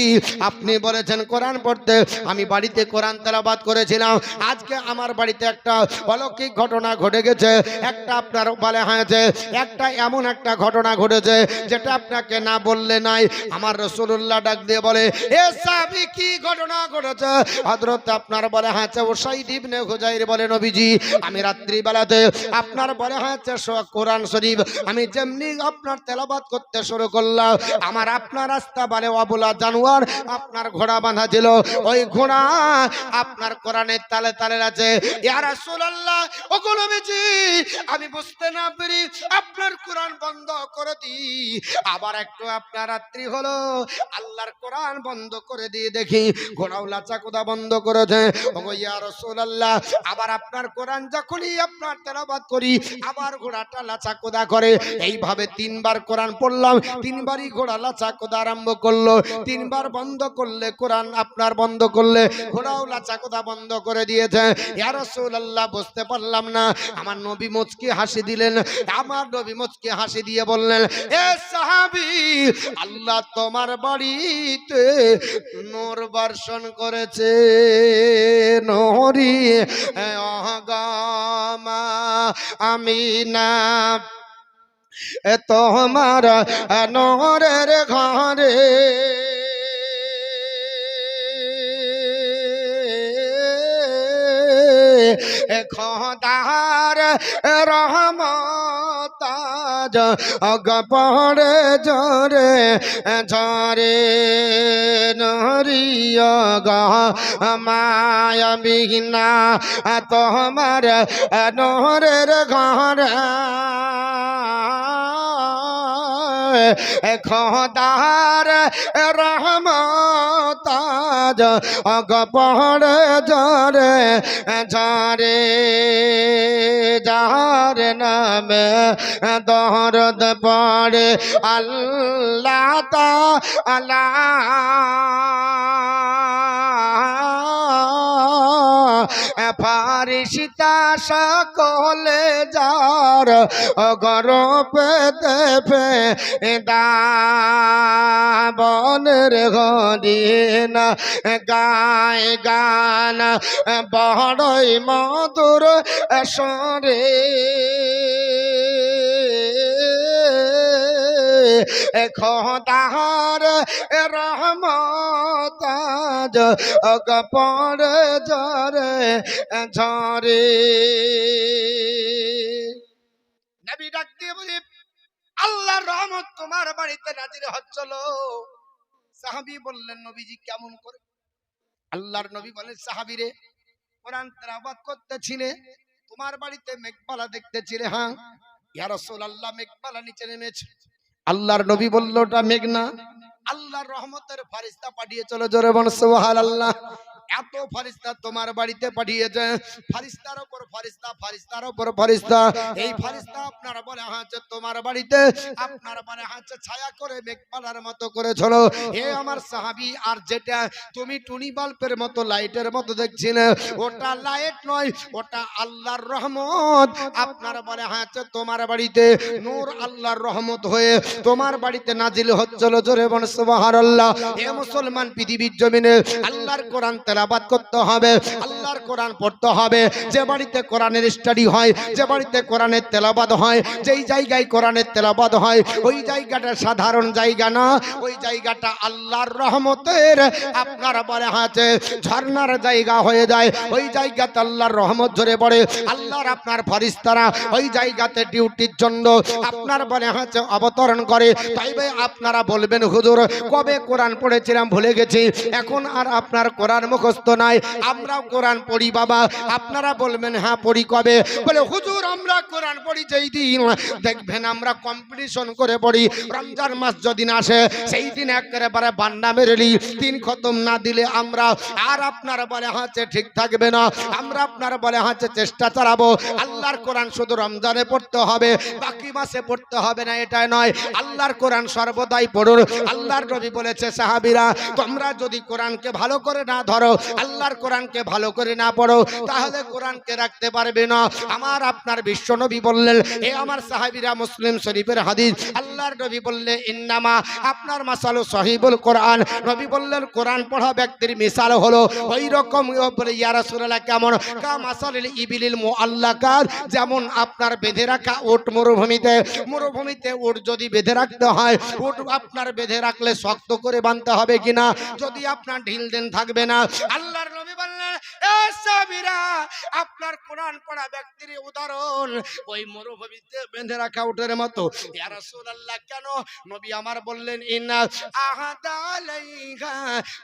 আপনি বলেছেন কোরআন পড়তে, আমি বাড়িতে কোরআন তেলাওয়াত করেছিলাম। আজকে আমার বাড়িতে একটা অলৌকিক ঘটনা ঘটে গেছে। একটা আপনার বলে হয়েছে, একটা এমন একটা ঘটনা ঘটেছে যেটা আপনাকে না বললে নাই। আমার রাসূলুল্লাহ ডাক দিয়ে বলে, এ সাহাবী কি ঘটনা ঘটেছে? হযরত আপনার বলে হচ্ছে উসাইদ ইবনে হুজাইর বলে, নবীজি আমি রাত্রি বেলাতে আপনার বলে হচ্ছে কোরআন শরীফ আমি যেমনি আপনার তেলাওয়াত করতে শুরু করলাম, আমার আপনার রাস্তা বলে অবলা জানোয়ার আপনার ঘোড়া বাঁধা ছিল, ওই ঘোড়া আপনার কোরআনের তালে তালে আছে। ইয়া রাসূলুল্লাহ, ও গো নবীজি আমি বুঝতে না পেরে আপনার কোরআন বন্ধ করে দিই, আবার একটু আপনার রাত্রি হলো আল্লাহর কোরআন বন্ধ করে দিয়ে দেখি ঘোড়াও লাচাকোদা বন্ধ করেছে। ওগো ইয়া রাসূলুল্লাহ, আবার আপনার কোরআন যখনই আপনার তেলাওয়াত করি আবার ঘোড়াটা লাচাকোদা করে। এইভাবে তিনবার কোরআন পড়লাম, তিনবারই ঘোড়া লাচাকোদা আরম্ভ করলো। তিনবার বন্ধ করলে কোরআন আপনার বন্ধ করলে ঘোড়াও লাচাকোদা বন্ধ করে দিয়েছে। ইয়া রাসূলুল্লাহ, বুঝতে পারলাম না। আমার নবী মুচকি হাসি দিলেন। আমার নবী মুচকি হাসি দিয়ে বললেন, এ সাহাবী, আল্লাহ তোমার বাড়িতে নূর বর্ষণ করেছে। নূরি অগমা আমিনা তোমার নূরের ঘরে খোদার রহমত অগপড়ে জরে ঝরে নরিয় মায়া বিঘ্না তোমার নূরের ঘরে খোদার রহমত অগপড়ে জরে ঝরে যার নামে দরদ পড়ে আল্লাহ তাআলা ফারিস্তা সকলে যার গরপে দেবে দাবনের গদিন গায় গান বড়ই মধুর সরে খোদার রহমত অগপড়ে জরে ঝরে। নবী ডাক দিয়ে বলি, আল্লাহর রহমত তোমার বাড়িতে নাজিল হচ্ছিল। সাহাবী বললেন, নবীজি কেমন করে? আল্লাহর নবী বলেন, সাহাবী রে, কোরআন তেলাওয়াত করতেছিলে, তোমার বাড়িতে মেঘবালা দেখতেছিলে। হ্যাঁ ইয়া রাসূলুল্লাহ, মেঘবালা নিচে নেমেছে। আল্লাহর নবী বলল, ওটা মেঘ না, আল্লাহর রহমতের ফেরেশতা পাঠিয়ে চলো। জোরে বল সুবহানাল্লাহ। এত ফেরেশতা তোমার বাড়িতে পাঠিয়েছে, ফেরেশতার উপর ফেরেশতা, ফেরেশতার উপর ফেরেশতা। এই ফেরেশতা আপনার বলে হচ্ছে তোমার বাড়িতে আপনার বলে হচ্ছে ছায়া করে মেঘমালার মতো করে চলো। হে আমার সাহাবী, আর যেটা তুমি টুনি বাল্বের মতো লাইটের মতো দেখছিলে, ওটা লাইট নয়, ওটা আল্লাহর রহমত। আপনার বলে হচ্ছে তোমার বাড়িতে নূর আল্লাহর রহমত হয়ে তোমার বাড়িতে নাজিল হচ্ছিল। জোরে বল সুবহানাল্লাহ। হে মুসলমান, পৃথিবীর জমিনে আল্লাহর কোরআন তেলাওয়াত করতে হবে, আল্লাহর কোরআন পড়তে হবে। যে বাড়িতে কোরআনের স্টাডি হয়, যে বাড়িতে কোরআনের তেলাওয়াত হয়, যেই জায়গায় কোরআনের তেলাওয়াত হয়, ওই জায়গাটা সাধারণ জায়গা না, ওই জায়গাটা আল্লাহর রহমতের আপনার বলে আছে ঝর্ণার জায়গা হয়ে যায়। ওই জায়গাতে আল্লাহর রহমত ঝরে পড়ে। আল্লাহর আপনার ফেরেশতারা ওই জায়গাতে ডিউটির জন্য আপনার বলে আছে অবতরণ করে। তাই আপনারা বলবেন, হুজুর কবে কোরআন পড়েছিলাম ভুলে গেছি, এখন আর আপনার কোরআন মুখস্থ নাই। আমরাও কোরআন পড়ি বাবা। আপনারা বলবেন, হ্যাঁ পড়ি। কবে? বলে হুজুর আমরা কোরআন পড়ি যেই দিন দেখবেন আমরা কম্পিটিশন করে পড়ি। রমজান মাস যেদিন আসে সেই দিন একেবারে বান্না মেরেলি, 3 খতম না দিলে আমরা আর আপনার বলে হচ্ছে ঠিক থাকবে না। আমরা আপনার বলে হচ্ছে চেষ্টা চালাবো। আল্লাহর কোরআন শুধু রমজানে পড়তে হবে, বাকি মাসে পড়তে হবে না, এটা নয়। আল্লাহর কোরআন সর্বদাই পড়ুন। আল্লাহর নবী বলেছে, সাহাবীরা তোমরা যদি কোরআনকে ভালো করে না ধরো, আল্লাহর কোরআনকে ভালো করে করে না পড়ো তাহলে কোরআনকে রাখতে পারবে না। আমার আপনার বিশ্ব নবী বললেন, এ আমার সাহাবীরা, মুসলিম শরীফের হাদিস, আল্লাহর নবী বললেন ইন্নামা আপনার মাসালু সাহিবুল কোরআন। নবী বললেন কোরআন পড়া ব্যক্তির মিসাল হলো ওই রকম। বলে ইয়া রাসূলুল্লাহ কেমন? কা মাসালিল ইবিলিল মুআল্লাকাত, যেমন আপনার বেঁধে রাখা উট মরুভূমিতে উট যদি বেঁধে রাখতে হয়, উট আপনার বেঁধে রাখলে শক্ত করে বাঁধতে হবে কিনা, যদি আপনার ঢিল দেন থাকবে না। আল্লাহর নবী বললেন এ সাহাবীরা, আপনার কোরআন পড়া ব্যক্তির উদাহরণ ওই মরুভূমিতে বেঁধে রাখা উটের মতো। ইয়া রাসূলুল্লাহ কেন? নবী আমার বললেন ইন্না আহাদা আলাইহা,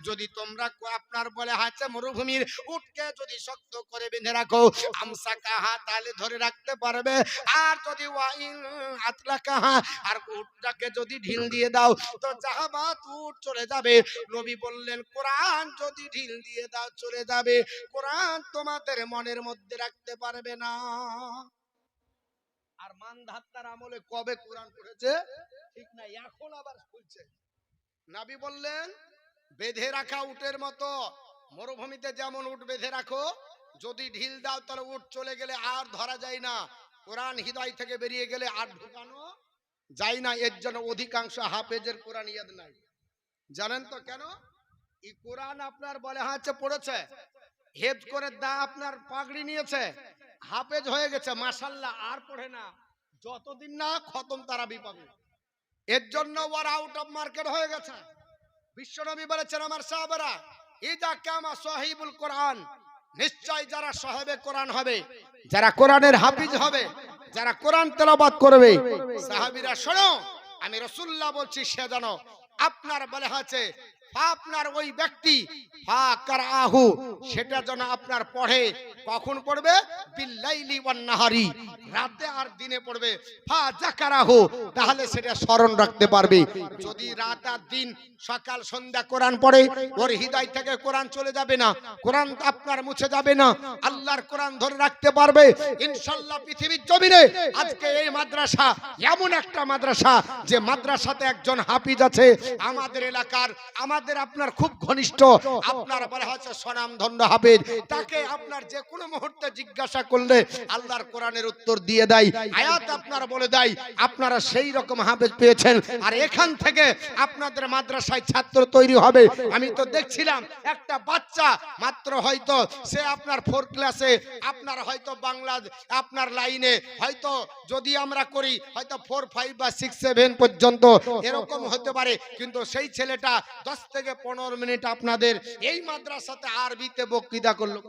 যদি তোমরা আপনার বলে হাতে মরুভূমির উটকে যদি শক্ত করে বেঁধে রাখো, আমসাকাহা তাহলে ধরে রাখতে পারবে, আর যদি ওয়াইন আতলাকাহা আর উটটাকে যদি ঢিল দিয়ে দাও তো জাহাবাত উট চলে যাবে। নবী বললেন কোরআন যদি ঢিল দিয়ে দাও চলে যাবে, কোরআন তোমাদের মনের মধ্যে রাখতে পারবে না। আর মানধাত্তার আমলে কবে কোরআন পড়েছে ঠিক না, এখন আবার খুলছে। নবী বললেন বেঁধে রাখা উটের মতো, মরুভূমিতে যেমন উট বেঁধে রাখো, যদি ঢিল দাও তাহলে উট চলে গেলে আর ধরা যায় না, কোরআন হৃদয় থেকে বেরিয়ে গেলে আর ঢুকানো যায় না। এর জন্য অধিকাংশ হাফেজের কোরআন ইয়াদ নাই। জানেন তো কেন? এই কোরআন আপনার বলে হাতে পড়েছে, হেফজ করে দা আপনার পাগড়ি নিয়েছে, হাফেজ হয়ে গেছে মাশাআল্লাহ, আর পড়ে না, যতদিন না খতম তারাবি পাবে। এর জন্য ওয়ার আউট অফ মার্কেট হয়ে গেছে। বিশ্বনবী বলেছেন আমার সাহাবারা, ইজা কামা সাহিবুল কোরআন, নিশ্চয় যারা সাহেবে কোরআন হবে, যারা কোরআনের হাফিজ হবে, যারা কোরআন তেলাওয়াত করবে, সাহাবীরা শোনো, আমি রাসূলুল্লাহ বলছি, সে জানো আপনার বলে আছে আপনার ওই ব্যক্তি ফাকারাহু, সেটা যেন আপনার পড়ে। কখন পড়বে? বিল্লাইলি ওয়ান নাহারি, রাতে আর দিনে পড়বে। ফাজাকারাহু, তাহলে সেটা স্মরণ রাখতে পারবে। যদি রাত আর দিন সকাল সন্ধ্যা কোরআন পড়ে, ওর হৃদয় থেকে কোরআন চলে যাবে না, কোরআন আপনার মুছে যাবে না, আল্লাহর কোরআন ধরে রাখতে পারবে ইনশাআল্লাহ। পৃথিবীর জমিনে আজকে এই মাদ্রাসা এমন একটা মাদ্রাসা, যে মাদ্রাসাতে একজন হাফিজ আছে আমাদের এলাকার, আমাদের আপনার খুব ঘনিষ্ঠ, আপনার বলা হচ্ছে স্বনামধন্য হাফেজ, তাকে আপনার যে কোনো মুহূর্তে জিজ্ঞাসা করলে আল্লাহর কোরআনের উত্তর দিয়ে দেয়, আয়াত আপনার বলে দেয়। আপনারা সেই রকম হাফেজ পেয়েছেন, আর এখান থেকে আপনাদের মাদ্রাসায় ছাত্র তৈরি হবে। আমি তো দেখছিলাম একটা বাচ্চা মাত্র হয়তো সে আপনার 4 ক্লাসে, আপনার হয়তো বাংলা আপনার লাইনে হয়তো যদি আমরা করি হয়তো 4, 5 বা 6, 7 পর্যন্ত এরকম হতে পারে, কিন্তু সেই ছেলেটা 10 থেকে 15 মিনিট আপনাদের এই মাদ্রাসাতে আরবিতে বক্তৃতা করলো।